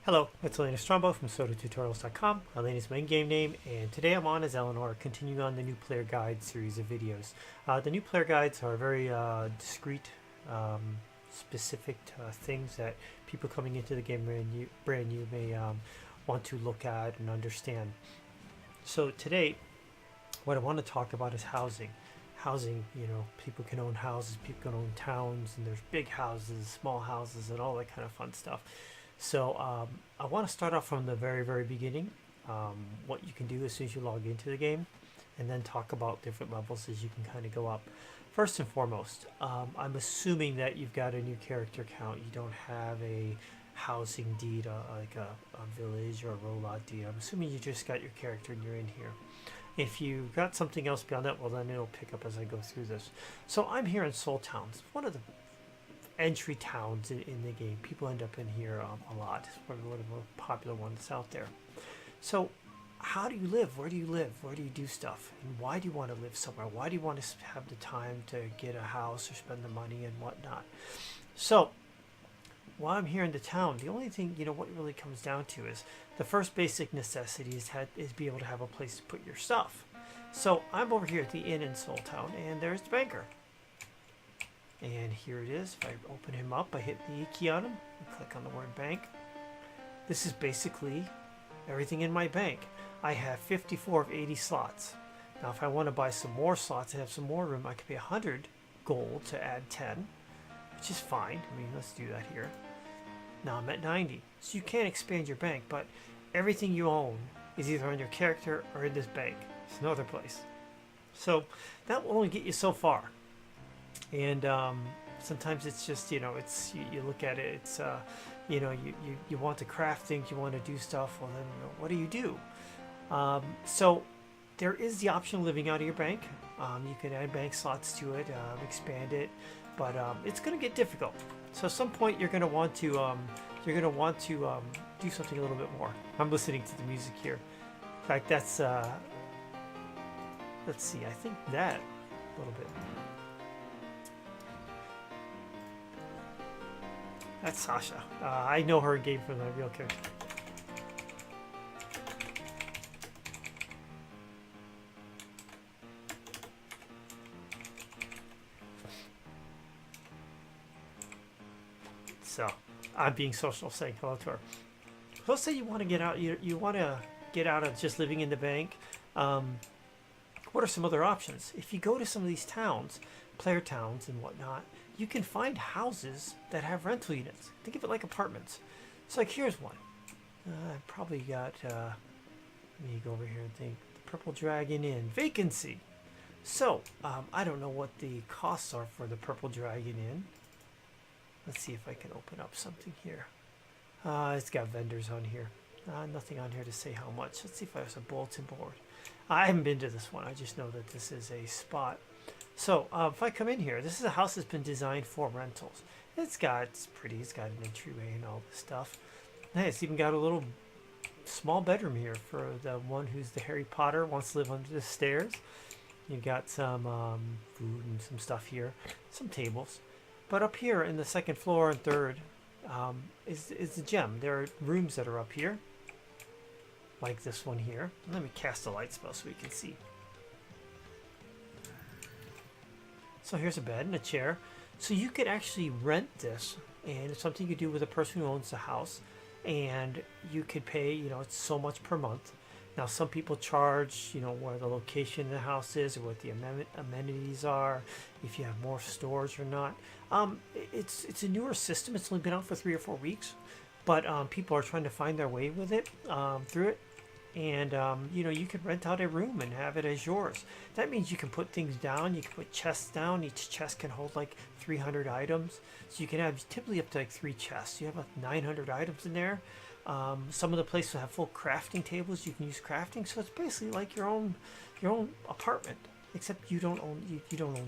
Hello, it's Elaina Strongbow from SodaTutorials.com, Elena's main game name, and today I'm on as Eleanor, continuing on the new player guide series of videos. The new player guides are very discrete, specific things that people coming into the game brand new may want to look at and understand. So today, what I want to talk about is housing. Housing, people can own houses, people can own towns, and there's big houses, small houses, and all that kind of fun stuff. So I want to start off from the very beginning, what you can do as soon as you log into the game, and then talk about different levels as you can kind of go up. First and foremost, I'm assuming that you've got a new character count. You don't have a housing deed, like a village or a rollout deed. I'm assuming you just got your character and you're in here. If you got something else beyond that, well, then it'll pick up as I go through this. So I'm here in Soul Town. It's one of the entry towns in the game. People end up in here a lot. It's probably one of the more popular ones out there. So how do you live? Where do you live? Where do you do stuff? And why do you want to live somewhere? Why do you want to have the time to get a house or spend the money and whatnot? So while I'm here in the town, the only thing, what it really comes down to is the first basic necessity is be able to have a place to put your stuff. So I'm over here at the inn in Soul Town, and there's the banker. And here it is. If I open him up, I hit the E key on him and click on the word bank. This is basically everything in my bank. I have 54 of 80 slots. Now if I want to buy some more slots and have some more room, I could pay 100 gold to add 10, which is fine. I mean, let's do that here. Now I'm at 90. So you can't expand your bank, but everything you own is either on your character or in this bank. There's no other place. So that will only get you so far. And sometimes it's just, you look at it, it's, you want to craft things, you want to do stuff, well then, what do you do? So there is the option of living out of your bank. You can add bank slots to it, expand it, but it's going to get difficult. So at some point you're going to want to, do something a little bit more. I'm listening to the music here. In fact, that's, let's see, I think that a little bit. That's Sasha. I know her game from the real character. So, I'm being social, saying hello to her. So let's say you want to get out. You want to get out of just living in the bank. What are some other options? If you go to some of these towns, player towns and whatnot, you can find houses that have rental units. Think of it like apartments. So like here's one. I probably got, let me go over here and think. The Purple Dragon Inn. Vacancy. So, I don't know what the costs are for the Purple Dragon Inn. Let's see if I can open up something here. It's got vendors on here. Nothing on here to say how much. Let's see if there's a bulletin board. I haven't been to this one. I just know that this is a spot. So if I come in here, this is a house that's been designed for rentals. It's pretty. It's got an entryway and all this stuff. Hey, it's even got a little small bedroom here for the one who's the Harry Potter, wants to live under the stairs. You've got some food and some stuff here, some tables. But up here in the second floor and third is the gem. There are rooms that are up here, like this one here. Let me cast a light spell so we can see. So here's a bed and a chair. So you could actually rent this, and it's something you do with a person who owns the house, and you could pay, it's so much per month. Now some people charge, where the location of the house is or what the amenities are, if you have more stores or not. It's a newer system. It's only been out for 3 or 4 weeks, but people are trying to find their way with it through it. And you can rent out a room and have it as yours. That means you can put things down. You can put chests down. Each chest can hold like 300 items. So you can have typically up to like 3 chests. You have like 900 items in there. Some of the places have full crafting tables. You can use crafting. So it's basically like your own apartment, except you don't own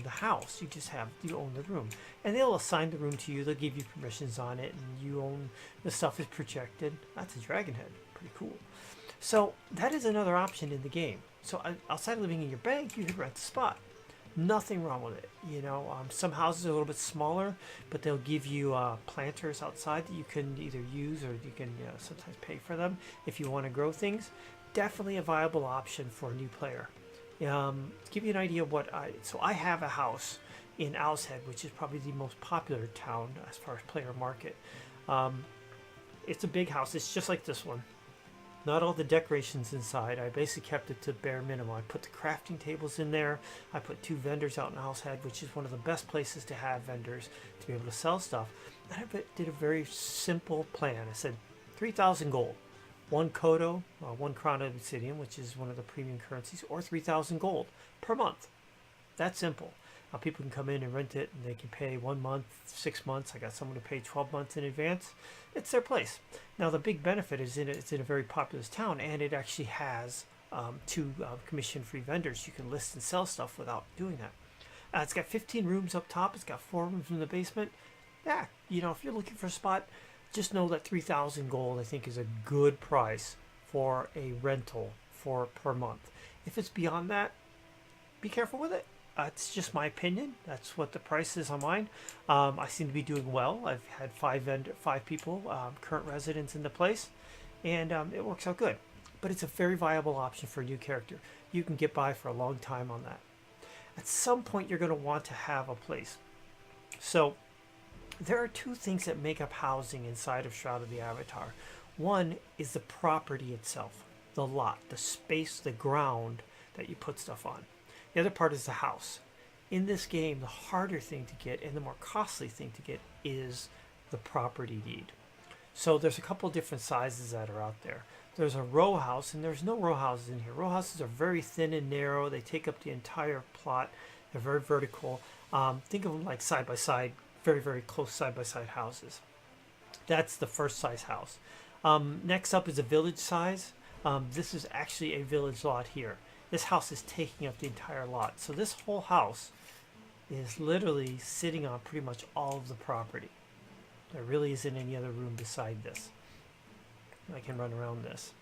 the house. You own the room, and they'll assign the room to you. They'll give you permissions on it, and you own the stuff is projected. That's a dragon head. Pretty cool. So that is another option in the game. So outside of living in your bank, you could rent a spot. Nothing wrong with it. Some houses are a little bit smaller, but they'll give you planters outside that you can either use or you can sometimes pay for them if you want to grow things. Definitely a viable option for a new player. To give you an idea of I have a house in Owl's Head, which is probably the most popular town as far as player market. It's a big house. It's just like this one. Not all the decorations inside. I basically kept it to bare minimum. I put the crafting tables in there. I put 2 vendors out in Owl's Head, which is one of the best places to have vendors to be able to sell stuff. And I did a very simple plan. I said 3,000 gold, 1 kodo, 1 crown of obsidian, which is one of the premium currencies, or 3,000 gold per month. That simple. People can come in and rent it, and they can pay 1 month, 6 months. I got someone to pay 12 months in advance. It's their place. Now, the big benefit is it's in a very populous town, and it actually has 2 commission-free vendors. You can list and sell stuff without doing that. It's got 15 rooms up top. It's got 4 rooms in the basement. Yeah, if you're looking for a spot, just know that 3,000 gold, I think, is a good price for a rental per month. If it's beyond that, be careful with it. It's just my opinion. That's what the price is on mine. I seem to be doing well. I've had 5 people, current residents in the place, and it works out good. But it's a very viable option for a new character. You can get by for a long time on that. At some point, you're going to want to have a place. So there are 2 things that make up housing inside of Shroud of the Avatar. One is the property itself, the lot, the space, the ground that you put stuff on. The other part is the house. In this game, the harder thing to get and the more costly thing to get is the property deed. So there's a couple different sizes that are out there. There's a row house, and there's no row houses in here. Row houses are very thin and narrow. They take up the entire plot. They're very vertical. Think of them like side-by-side, very, very close side-by-side houses. That's the first size house. Next up is a village size. This is actually a village lot here. This house is taking up the entire lot. So this whole house is literally sitting on pretty much all of the property. There really isn't any other room beside this. I can run around this.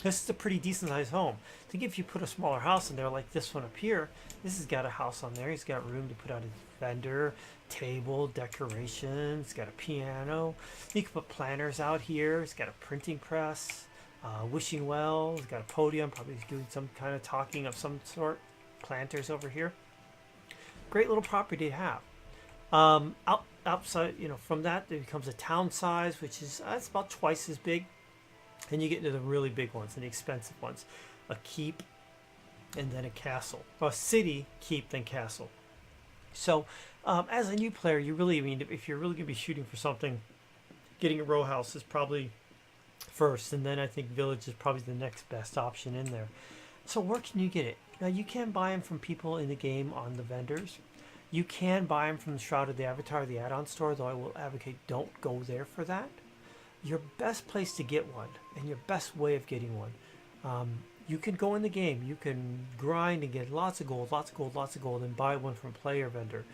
This is a pretty decent sized home. I think if you put a smaller house in there like this one up here, this has got a house on there. He's got room to put out his vendor, table, decorations. It's got a piano. You can put planners out here. It's got a printing press. Wishing well. He's got a podium, probably doing some kind of talking of some sort. Planters over here. Great little property to have. Outside, from that, there becomes a town size, which is it's about twice as big. And you get into the really big ones and the expensive ones. A keep and then a castle. Well, a city, keep, then castle. So, as a new player, if you're really going to be shooting for something, getting a row house is probably first, and then I think village is probably the next best option in there. So where can you get it? Now, you can buy them from people in the game on the vendors. You can buy them from the Shroud of the Avatar, the add-on store, though I will advocate don't go there for that. Your best place to get one, and your best way of getting one, you can go in the game. You can grind and get lots of gold, and buy one from a player vendor.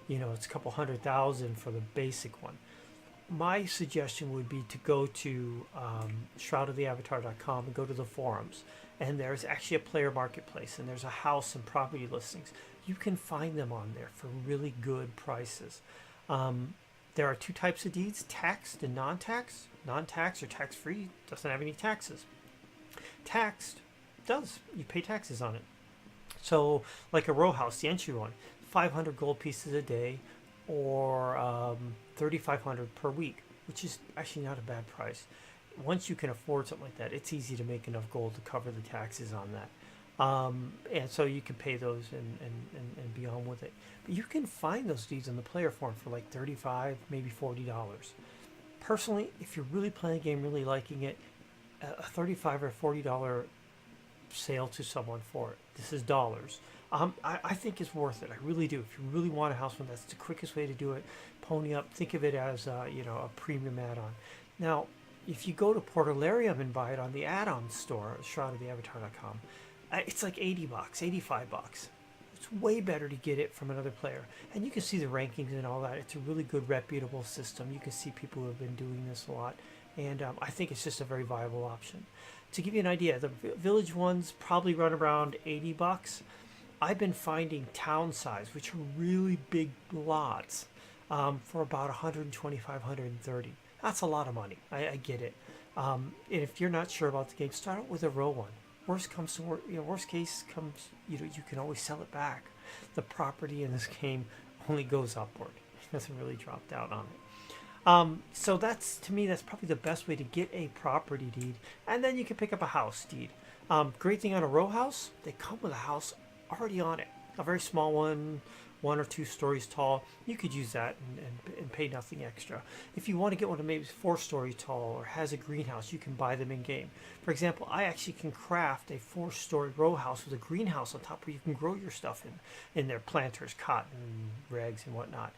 It's a couple 100,000 for the basic one. My suggestion would be to go to shroudoftheavatar.com and go to the forums. And there's actually a player marketplace, and there's a house and property listings. You can find them on there for really good prices. There are 2 types of deeds, taxed and non-taxed. Non-taxed or tax-free doesn't have any taxes. Taxed does. You pay taxes on it. So like a row house, the entry one, 500 gold pieces a day, or 3,500 per week, which is actually not a bad price. Once you can afford something like that, it's easy to make enough gold to cover the taxes on that. And so you can pay those and be on with it. But you can find those deeds on the player forum for like $35, maybe $40. Personally, if you're really playing a game, really liking it, a $35 or $40 sale to someone for it, this is dollars, I think it's worth it. I really do. If you really want a house one, that's the quickest way to do it. Pony up. Think of it as a premium add-on. Now, if you go to Portalarium and buy it on the add-on store, shroudoftheavatar.com, it's like $80, $85. It's way better to get it from another player. And you can see the rankings and all that. It's a really good, reputable system. You can see people who have been doing this a lot. And I think it's just a very viable option. To give you an idea, the village ones probably run around $80. I've been finding town size, which are really big lots, for about 125, 130. That's a lot of money. I get it. And if you're not sure about the game, start out with a row one. Worst comes to worst case comes, you can always sell it back. The property in this game only goes upward. It doesn't really drop down on it. So that's, to me, that's probably the best way to get a property deed. And then you can pick up a house deed. Great thing on a row house, they come with a house already on it. A very small one, 1 or 2 stories tall. You could use that and pay nothing extra. If you want to get one that maybe 4 stories tall or has a greenhouse, you can buy them in game. For example, I actually can craft a 4-story row house with a greenhouse on top where you can grow your stuff in their planters, cotton, rags, and whatnot.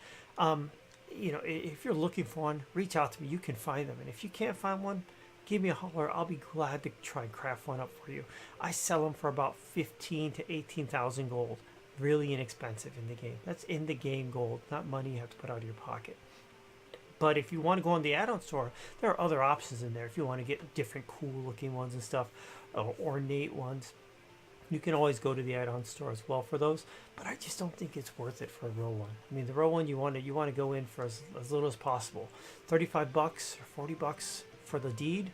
If you're looking for one, reach out to me. You can find them. And if you can't find one, give me a holler. I'll be glad to try and craft one up for you. I sell them for about 15 to 18,000 gold. Really inexpensive in the game. That's in the game gold, not money you have to put out of your pocket. But if you want to go on the add-on store, there are other options in there. If you want to get different cool looking ones and stuff, ornate ones, you can always go to the add-on store as well for those. But I just don't think it's worth it for a row one. I mean, the row one you want to go in for as little as possible. $35 or $40 for the deed,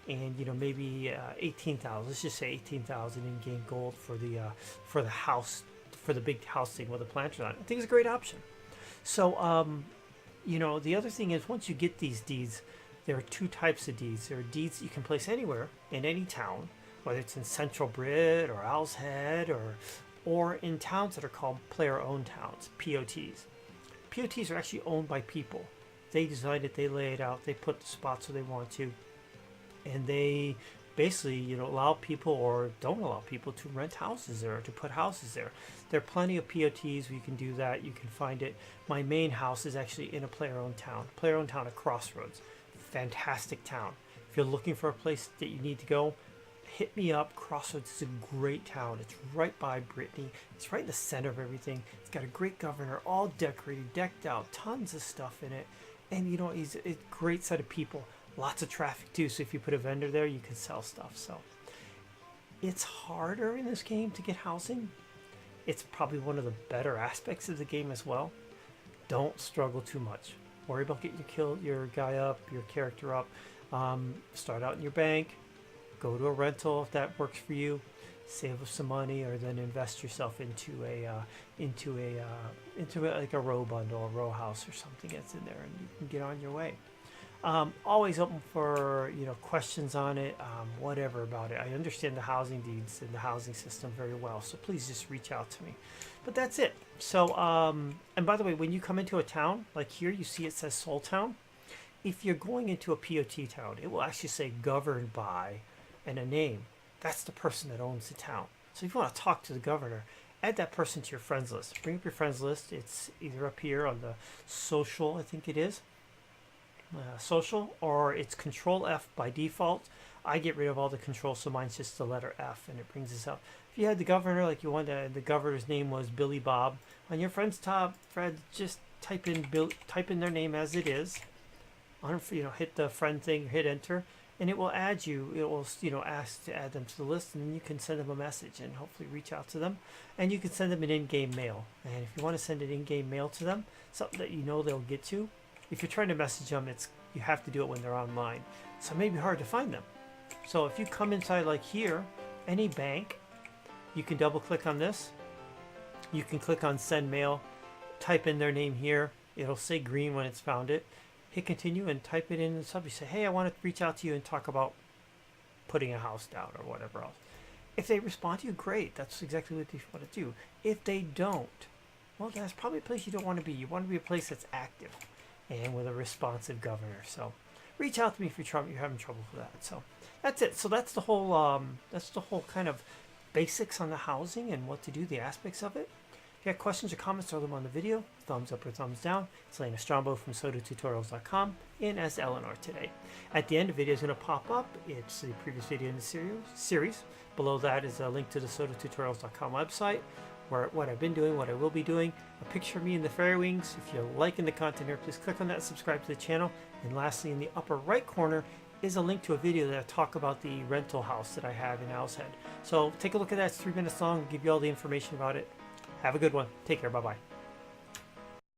and maybe 18,000. Let's just say 18,000 in game gold for the house, for the big house thing with the planters on it. I think it's a great option. So the other thing is, once you get these deeds, there are 2 types of deeds. There are deeds you can place anywhere in any town, whether it's in Central Brit or Owl's Head or in towns that are called player-owned towns, POTs. POTs are actually owned by people. They design it, they lay it out, they put the spots where they want to, and they basically allow people or don't allow people to rent houses there or to put houses there. There are plenty of POTs where you can do that. You can find it. My main house is actually in a player-owned town at Crossroads. Fantastic town. If you're looking for a place that you need to go, hit me up. Crossroads is a great town. It's right by Brittany. It's right in the center of everything. It's got a great governor, all decorated, decked out, tons of stuff in it. And he's a great set of people. Lots of traffic too, so if you put a vendor there, you can sell stuff. So it's harder in this game to get housing. It's probably one of the better aspects of the game as well. Don't struggle too much. Worry about getting your guy up, your character up. Start out in your bank. Go to a rental if that works for you. Save up some money, or then invest yourself into like a row bundle, a row house, or something that's in there, and you can get on your way. Always open for questions on it, whatever about it. I understand the housing deeds and the housing system very well, so please just reach out to me. But that's it. So and by the way, when you come into a town like here, you see it says Soul Town. If you're going into a POT town, it will actually say governed by and a name. That's the person that owns the town. So if you want to talk to the governor, add that person to your friends list. Bring up your friends list. It's either up here on the social, I think it is. Social, or it's Control F by default. I get rid of all the controls, so mine's just the letter F, and it brings us up. If you had the governor, like you wanted, the governor's name was Billy Bob. On your friend's tab, Fred, just type in their name as it is. Hit the friend thing, hit enter, and it will add you. It will ask to add them to the list, and then you can send them a message and hopefully reach out to them. And you can send them an in-game mail. And if you want to send an in-game mail to them, something that they'll get to. If you're trying to message them, you have to do it when they're online. So it may be hard to find them. So if you come inside like here, any bank, you can double click on this. You can click on send mail, type in their name here. It'll say green when it's found it. Hit continue and type it in the subject. Say, hey, I want to reach out to you and talk about putting a house down or whatever else. If they respond to you, great. That's exactly what you want to do. If they don't, well, that's probably a place you don't want to be. You want to be a place that's active and with a responsive governor. So reach out to me if you're having trouble with that. So that's it. So that's the whole kind of basics on the housing and what to do, the aspects of it. If you have questions or comments, throw them on the video. Thumbs up or thumbs down. It's Elaina Strongbow from SodaTutorials.com in as Eleanor today. At the end, a video is going to pop up. It's the previous video in the series. Below that is a link to the SodaTutorials.com website, where what I've been doing, what I will be doing, a picture of me in the fairy wings. If you're liking the content here, please click on that and subscribe to the channel. And lastly, in the upper right corner is a link to a video that I talk about the rental house that I have in Owl's Head. So take a look at that. It's 3 minutes long. I'll give you all the information about it. Have a good one. Take care. Bye-bye.